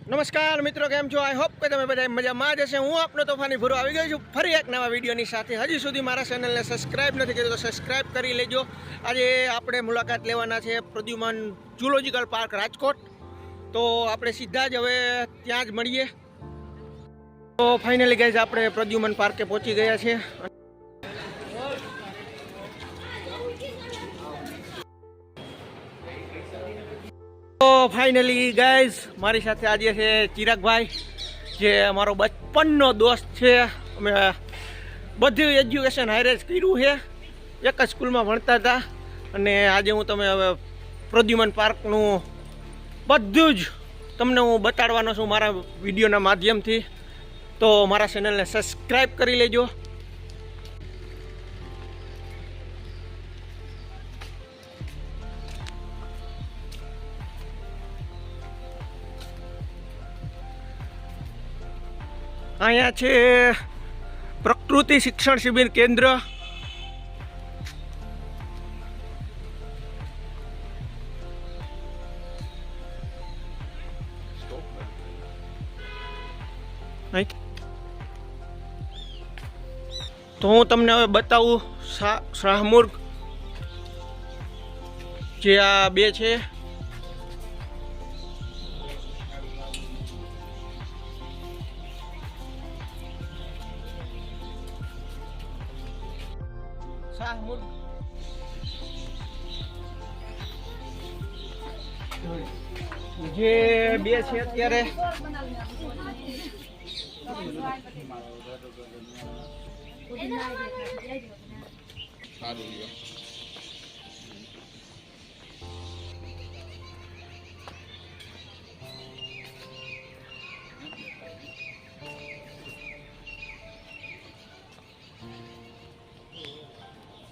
નમસ્કાર મિત્રો, કેમ છો? આઈ હોપ કે તમે બધા મજામાં જ હશે। હું આપનો તોફાની ભૂરો આવી ગયો છું ફરી એક નવા વિડીયોની સાથે। હજી સુધી મારા ચેનલને સબસ્ક્રાઇબ નથી કરી તો સબસ્ક્રાઇબ કરી લેજો। આજે આપણે મુલાકાત લેવાના છે પ્રદ્યુમન ઝૂલોજિકલ પાર્ક રાજકોટ। તો આપણે સીધા જ હવે ત્યાં જ મળીએ। તો ફાઇનલી ગાઈઝ આપણે પ્રદ્યુમન પાર્કે પહોંચી ગયા છે। તો ફાઇનલી ગાઈઝ મારી સાથે આજે છે ચિરાગભાઈ, જે અમારો બચપનનો દોસ્ત છે। અમે બધું એજ્યુકેશન હારે જ કર્યું છે, એક જ સ્કૂલમાં ભણતા હતા। અને આજે હું તમે હવે પ્રદ્યુમન પાર્કનું બધું જ તમને હું બતાડવાનો છું મારા વિડીયોના માધ્યમથી। તો મારા ચેનલને સબસ્ક્રાઈબ કરી લેજો। અહીંયા છે પ્રકૃતિ શિક્ષણ શિબિર કેન્દ્ર। તો હું તમને હવે બતાવું શાહમુર્ગ, જે આ બે છે। શાહમુર્ગ જે બે છે અત્યારે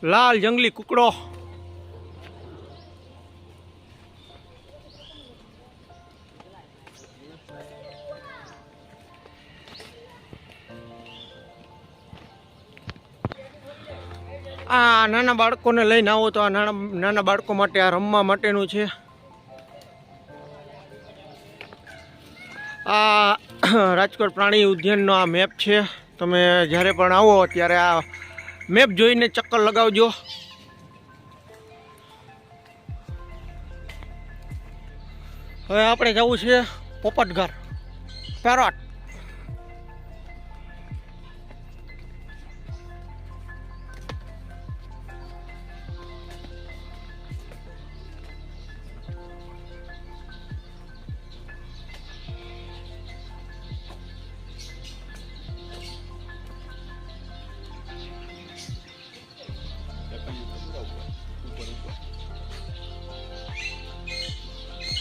લાલ જંગલી કુકડો, આ નાના બાળકોને લઈને આવો તો આ નાના બાળકો માટે આ રમવા માટેનું છે। આ રાજકોટ પ્રાણી ઉદ્યાનનો આ મેપ છે। તમે જ્યારે પણ આવો ત્યારે આ મેપ જોઈને ચક્કર લગાવજો। હવે આપણે જવું છે પોપટઘર પેરોટ।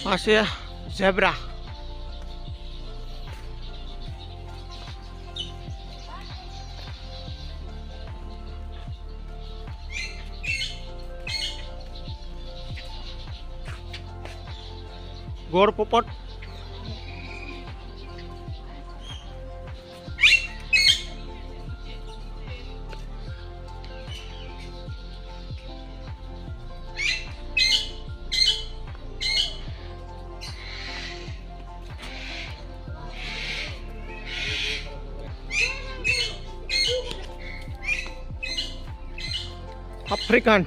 આ છે ઝેબ્રા। ગોળ પોપટ, આફ્રિકન,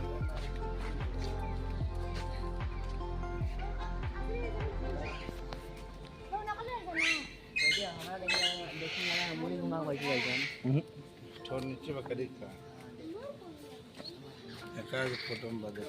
छोड़ नीचे में करी का एकाज फोटो में बदल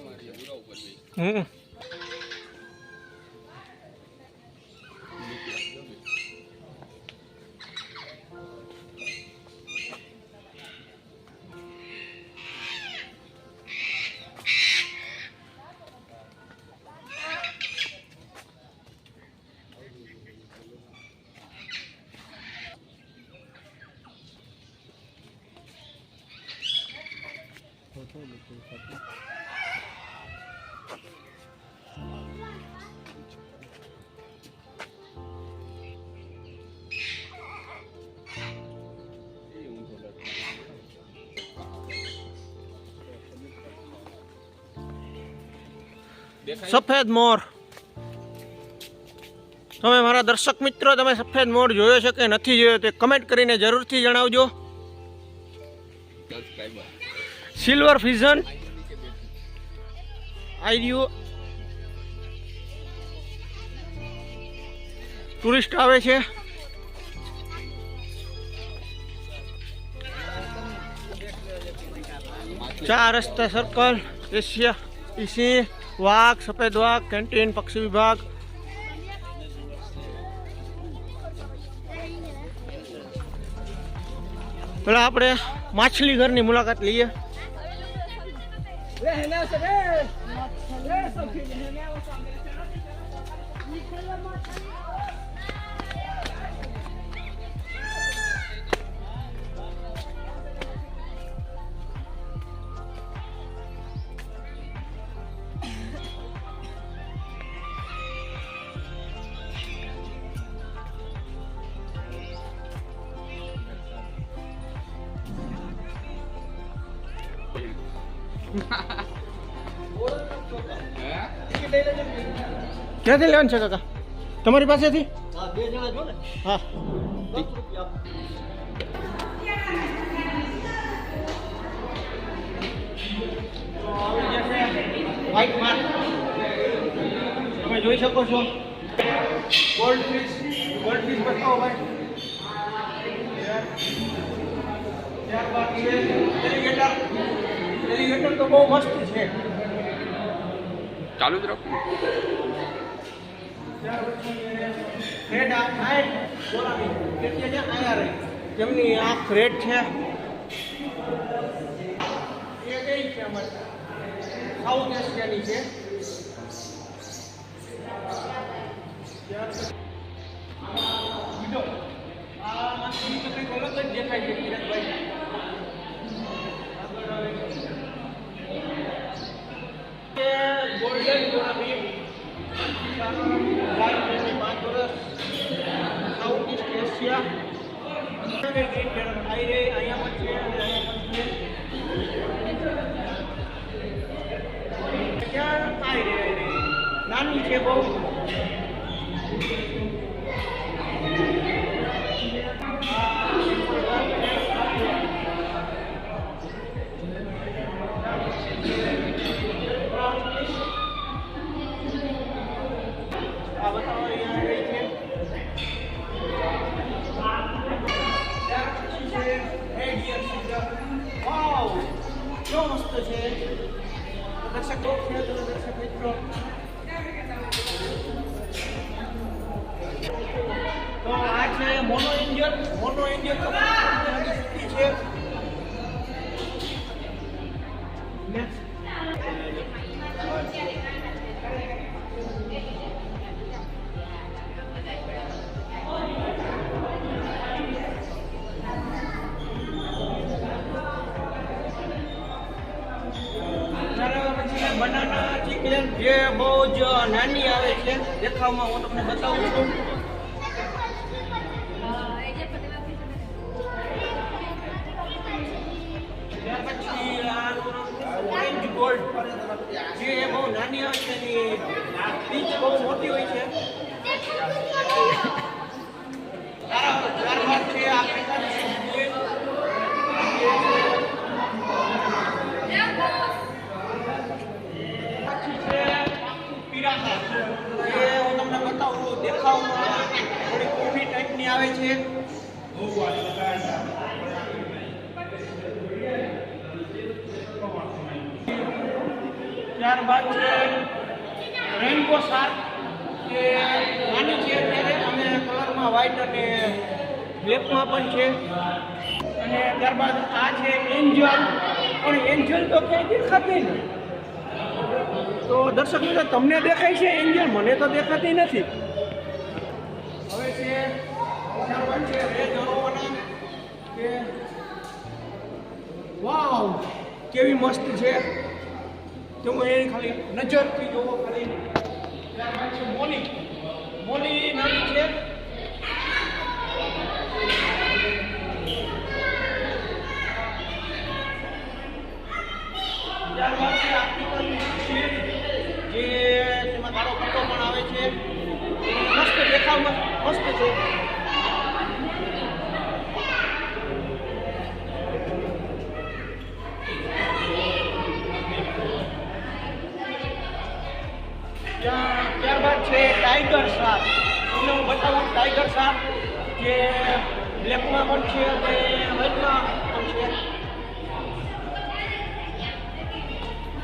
સફેદ મોર, તમે મારા દર્શક મિત્રો તમે સફેદ મોર જોયો છે કે નથી જોયો તે કમેન્ટ કરીને જરૂરથી જણાવજો. સિલ્વર ફિઝન આઈડિયો ટુરિસ્ટ આવે છે. ચાર રસ્તા સર્કલ, એશિયા સિંહ, વાઘ, સફેદ વાઘ, કેન્ટીન, પક્ષી વિભાગ. પેલા આપણે માછલી ઘરની મુલાકાત લઈએ. ક્યાંથી લેવાનું છે કાકા? તમારી પાસેથી? હા. વ્હાઈટ માર્ક તમે જોઈ શકો છો. ગોલ્ડ ફિશ બતાવો ભાઈ. ત્યારબાદ છે એલિગેટર તો બહુ મસ્ત છે. ચાલુ જ રાખો. રેડ આંખ બોલાવી કેટલી છે આયા રહી તેમની આંખ રેડ છે. એ કઈ છે અમારે સાઉથ એશિયાની છે. આ માછલી તો કંઈક અલગ જ દેખાય છે કિરણભાઈ. ગોલ્ડન ગોરાબી 5 વર્ષ સાઉથ ઈસ્ટ એશિયા. અહીંયા પણ છે અને અહીંયા પણ છે. ક્યાં નાની છે બહુ. મસ્ત છે દર્શક મિત્રો. તો આ છે મોનો એન્જલ છે. બનાના ચિકન જે બહુ જ નાની આવે છે દેખાવમાં. હું તમને બતાવું છું. ત્યાર પછી ઓરેન્જ ગોલ્ડ જે બહુ નાની આવે છે એની પીચ બહુ મોટી હોય છે. ત્યારબાદ છે આ હું તમને બતાવું. દેખાવમાં થોડી કોફી ટાઈપની આવે છે. ત્યારબાદ છે રેઇનબો શાર્ક જે નાની છે અત્યારે અને કલરમાં વ્હાઈટ અને બ્લેકમાં પણ છે. અને ત્યારબાદ આ છે એન્જલ. પણ એન્જલ તો ક્યાંય દેખાતી નહીં. તો દર્શક મિત્રો તમને દેખાય છે એન્જલ? મને તો દેખાતી નથી. હવે છે રેડ અરોવાના કે વાવ કેવી મસ્ત છે. તમે એ ખાલી નજરથી જોવો ખાલી. ત્યારબાદ છે મોલી નાની છે. ત્યારબાદ છે આફ્રિકન જે તેમાં કાળો પટ્ટો પણ આવે છે. મસ્ત દેખાય દેખાવમાં મસ્ત છે. ત્યારબાદ છે ટાઈગર શાર્ક. તમને હું બતાવું ટાઈગર શાર્ક જે બ્લેકમાં પણ છે અને વ્હાઈટમાં પણ છે.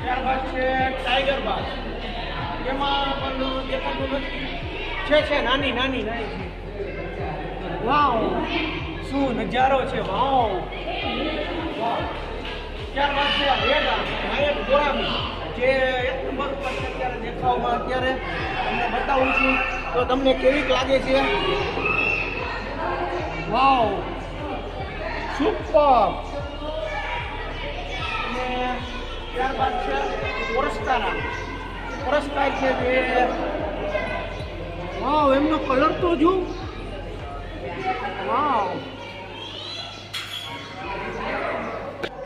ત્યારબાદ છે ટાઈગર બાગ. એમાં પણ દેખાતું નથી. છે નાની નાની નાની છે. વાવ, શું નજારો છે. વાવ. ત્યારબાદ છે રેડ ગોરામી જે એક નંબર ઉપર છે અત્યારે દેખાવમાં. અત્યારે તમને બતાવું છું તો તમને કેવીક લાગે છે. વાવ, સુપર. અને ત્યારબાદ છે પુરસ્કાર છે જે વાવ, એમનો કલર તો જો. વાવ.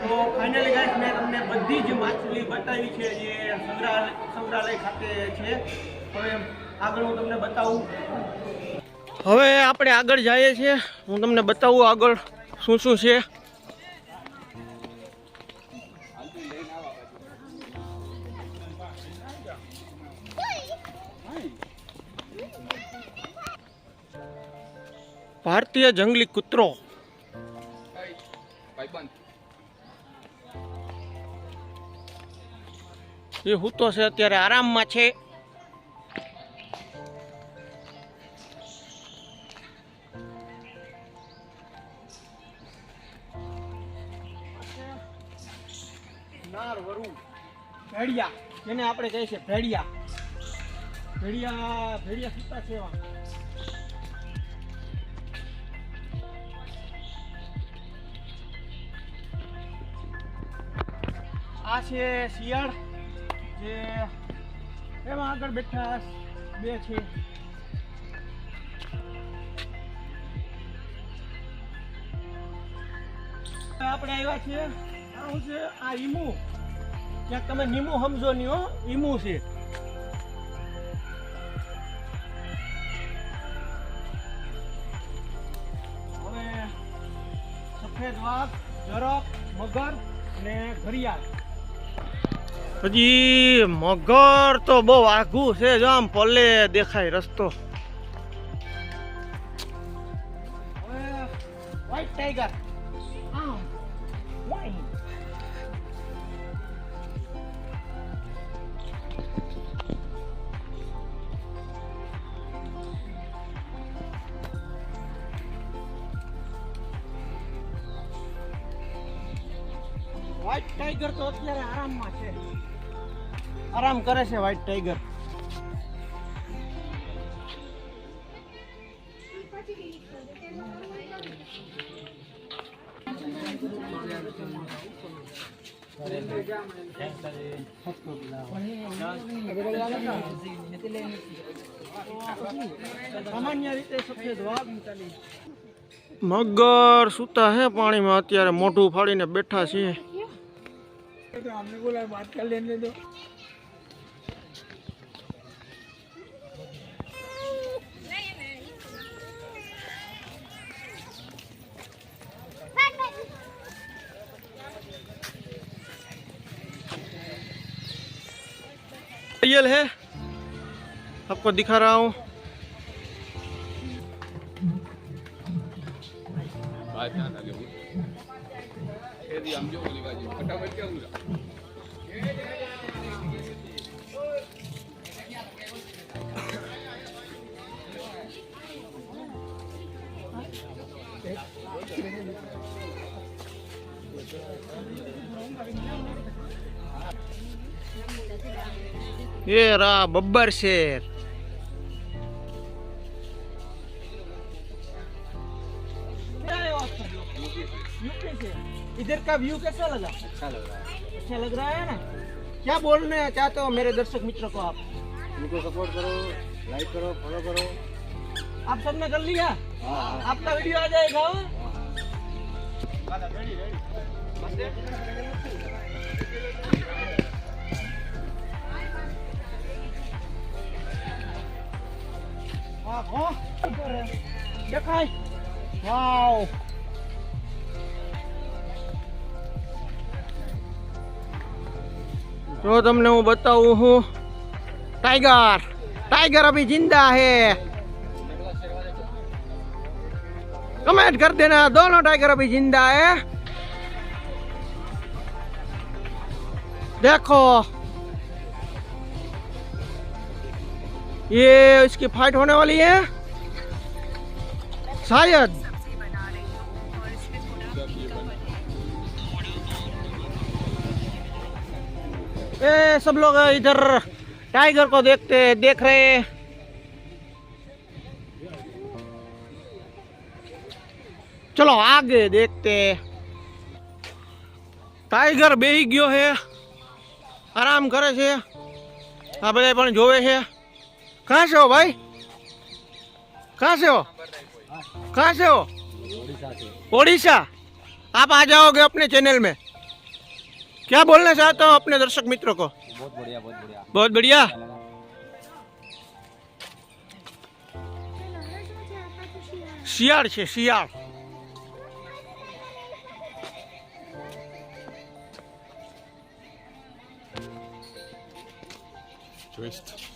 તો ફાઇનલી ગાઈસ મેં તમને બધી જ માછલી બતાવી છે જે સંગ્રહાલય ખાતે છે. હવે આગળ હું તમને બતાવું. હવે આપણે આગળ જઈએ છીએ. હું તમને બતાવું આગળ શું શું છે. ભારતીય જંગલી કૂતરો. એ હૂતો છે અત્યારે આરામમાં છે. નાર વરુ ભેડિયા જેને આપણે કહીએ છીએ ભેડિયા સૂતા છે. આ છે શિયાળ જે એમાં આગળ બેઠા બે છે. આપણે આવ્યા છીએ શું છે આ ઈમુ. ક્યાંક તમે નીમુ સમજો નહીં હો, ઈમુ છે. હવે સફેદ વાઘ, ઝરખ, મગર અને ઘડિયાળ. હજી મગર તો બહુ આઘું છે. જો આમ પલ્લે દેખાય રસ્તો. હવે વ્હાઈટ ટાઈગર. વ્હાઈટ ટાઈગર તો અત્યારે આરામમાં છે. આરામ કરે છે વ્હાઈટ ટાઈગર. સામાન્ય રીતે સફેદ વાઘ. મગર સૂતા હે પાણીમાં અત્યારે. મોઢું ફાડીને બેઠા છે. रियल है, आपको दिखा रहा हूँ. ये रहा बब्बर शेर. इधर का व्यू कैसा लगा? अच्छा लग रहा है ना. क्या बोलना चाहते हो मेरे दर्शक मित्रों को आप? उनको सपोर्ट करो, लाइक करो, फॉलो करो. आप सबने कर लिया? आपका वीडियो आ जाएगा. દેખાય વાવ જો તમને હું બતાવું હું टाइगर टाइगर अभी जिंदा है कमेंट कर देना दोनों टाइगर अभी जिंदा है देखो ये इसकी फाइट होने वाली है शायद ये सब लोग इधर टाइगर को देख रहे हैं चलो आगे देखते टाइगर बेही गयो है आराम करे छे आ बधाय पण जोवे छे कहां से हो भाई कहां से हो कहां से हो ओडिशा आप आ जाओगे अपने चैनल में क्या बोलना चाहते हो अपने दर्शक मित्रों को बहुत बढ़िया बहुत बढ़िया बहुत बढ़िया शियाળ છે શિયાળ ट्विस्ट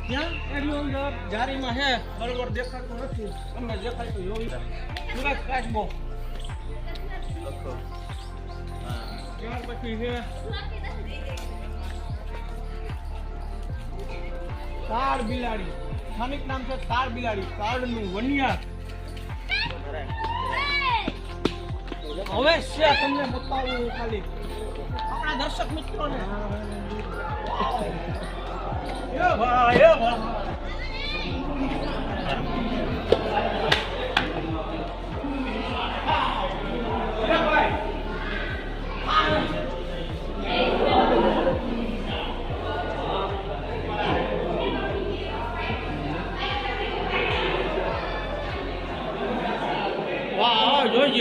ત્યાં એની અંદર જારીમાં હે બરોબર દેખાતું નથી તમને દેખાય તો જોઈ સુરત કાચબો ત્યાર પછી છે તાર બિલાડી સ્થાનિક નામ છે તાર બિલાડી તારનું વનિયા હવે છે તમને બતાવું ખાલી આપણા દર્શક મિત્રોને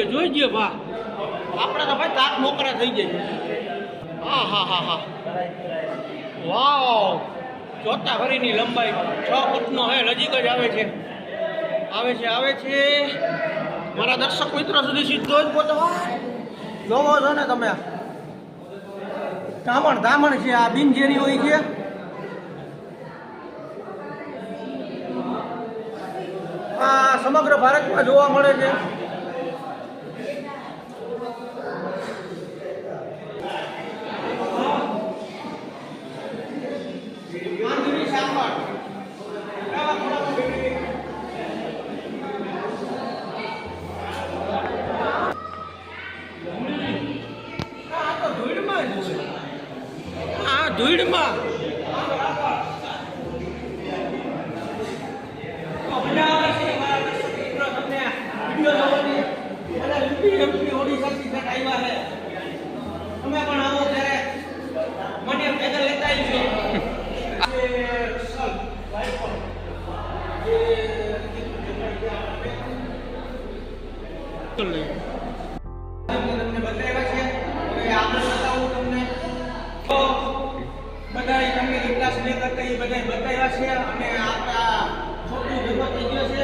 જોઈજે વાહ આપણે તો ભાઈ તાક મોકરા થઈ જાય હા હા હા હા વાવ ચોથા ભરીની લંબાઈ 6 ફૂટનો હે નજીક જ આવે છે મારા દર્શક મિત્રો સુધી સીધો જ પહોંચવા જોવો છો ને તમે ધામણ છે આ બિનઝેરી હોય છે આ સમગ્ર ભારતમાં જોવા મળે છે ધૂળમાં તમે પણ આવો ત્યારે મને પેદલ લેતા આવજો તમને બતાવ્યા છે હવે આપણે બતાવું તમને બધાય તમને ક્લાસ લે કરતા એ બધાય બતાવ્યા છે અને આપણા છોકરી ભેગો થઈ ગયો છે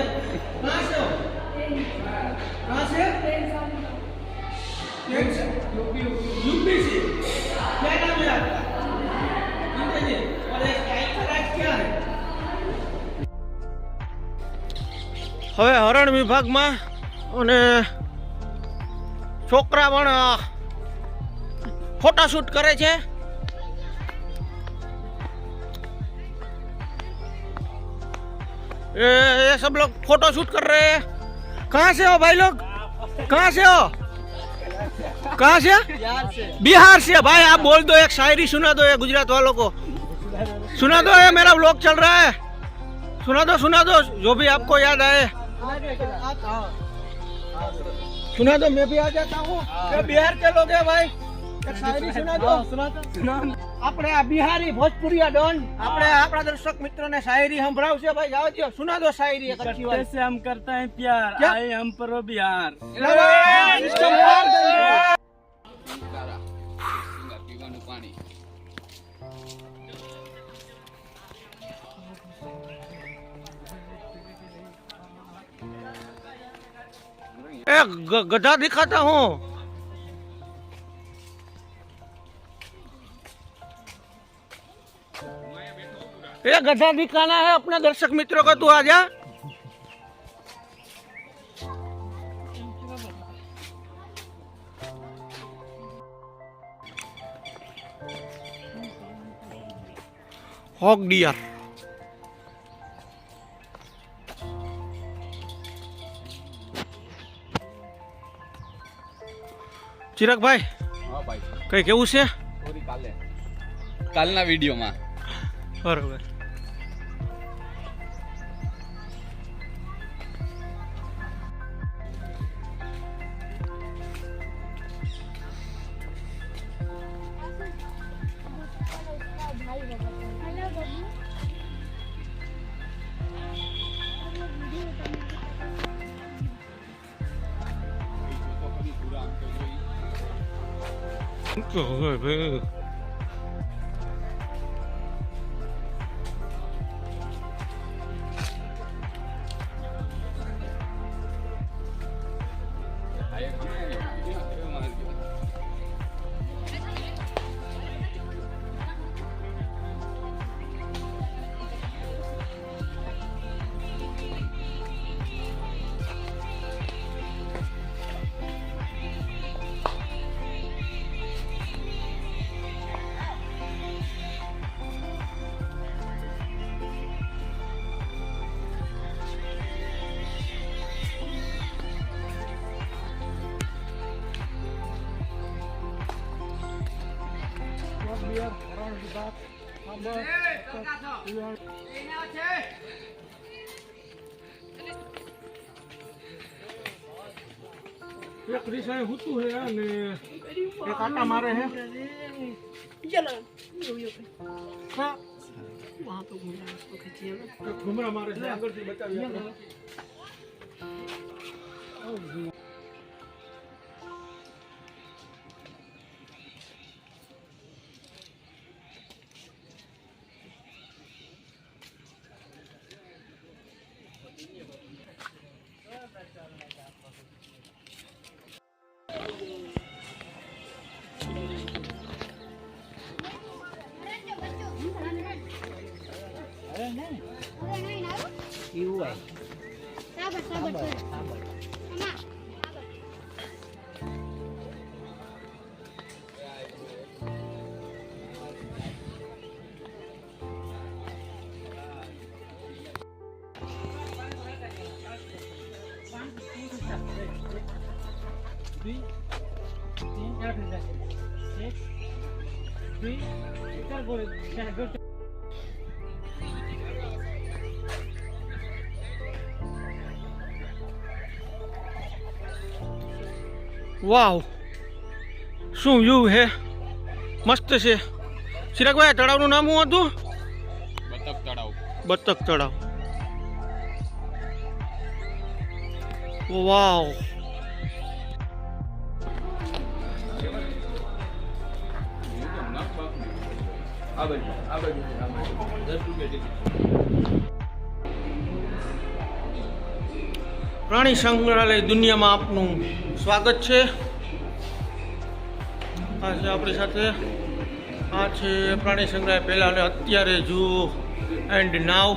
ક્યાં છે यूपी से क्या नाम है आपका जी और ये स्टाइल का राज क्या है હવે હરણ વિભાગમાં અને છોકરા પણ ફોટો શૂટ કરે છે ये सब लोग फोटो शूट कर रहे हैं कहाँ से हो भाई लोग कहाँ से हो कहाँ से? बिहार से। भाई आप बोल दो, एक शायरी सुना दो ये गुजरात वालों को। सुना दो, ये मेरा व्लॉग चल रहा है। सुना दो जो भी आपको याद आए। सुना दो, मैं भी आ जाता हूँ। ये बिहार के लोग हैं भाई। एक शायरी सुना दो। આપણે આ બિહારી ભોજપુરિયા ડોન આપણે આપણા દર્શક મિત્રોને શાયરી સંભળાવશે ભાઈ। જાઓ દો, સુના દો શાયરી એક अच्छी वाली। से हम करते हैं प्यार, आए हम पर बिहार। પીવાનું પાણી गधा दिखाता हूँ। ये गधा दिखाना है अपने दर्शक मित्रों को। तू आजा। Hoc dear. ચિરાગ ભાઈ, હા ભાઈ કઈ કેવું છે? સોરી કાલના વિડીયોમાં બરોબર। एक रिसा हुतु है ने एक आटा मारे है। चलो हाँ, वहाँ तो घूमना है, उसको खींचिए ना। एक घुमरा मारे है आगे से बचाविए। એવું હોય સાબર સાબર વાવ, શું વ્યૂ હે, મસ્ત છે। ચિરાગભાઈ, તળાવનું નામ શું હતું? બતક તળાવ બતક તળાવ। વાવ, આ બાજુ 10 રૂપિયા ટિકિટ। પ્રાણી સંગ્રહાલય દુનિયામાં આપનું સ્વાગત છે। આ છે આપણી સાથે, આ છે પ્રાણી સંગ્રહાલય પહેલાં અને અત્યારે જુઓ એન્ડ નાવ।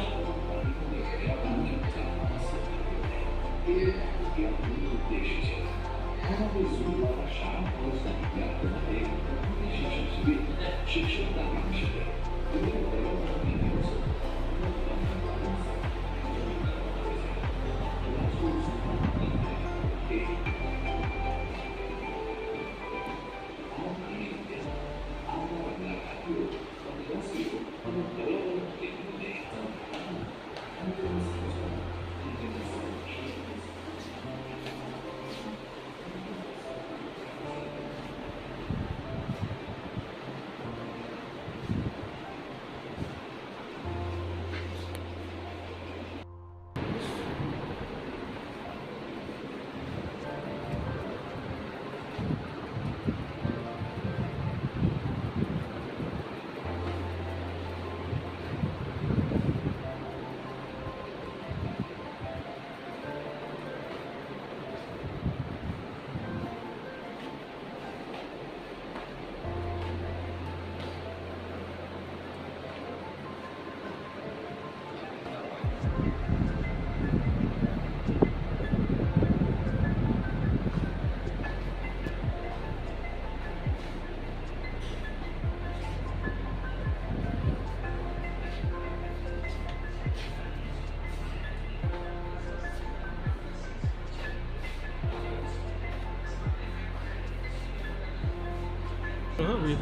હો ભાઈ.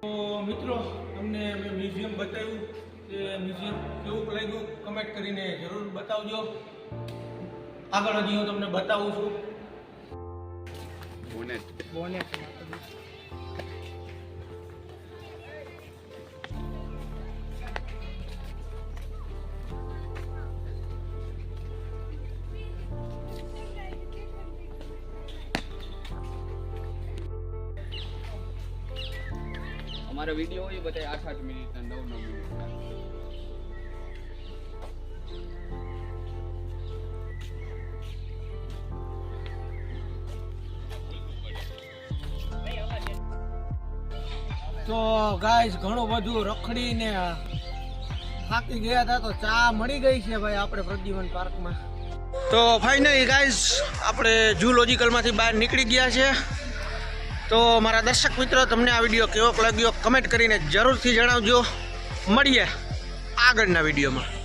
તો મિત્રો તમને મેં મ્યુઝિયમ બતાવ્યું કે મ્યુઝિયમ કેવું લાગ્યું કમેન્ટ કરીને જરૂર બતાવજો. આગળ હજી હું તમને બતાવું છું. બોનેટ અમારો વિડીયો હોય બધા 8-8 મિનિટના 9-9 મિનિટના. તો ગાઈસ ઘણું બધું રખડીને થાકી ગયા હતા તો ચા મળી ગઈ છે ભાઈ આપણે પ્રદ્યુમન પાર્કમાં. તો ફાઇનલી ગાઈસ આપણે ઝૂલોજિકલમાંથી બહાર નીકળી ગયા છે. તો મારા દર્શક મિત્રો તમને આ વિડીયો કેવો લાગ્યો કમેન્ટ કરીને જરૂરથી જણાવજો. મળીએ આગળના વિડીયોમાં.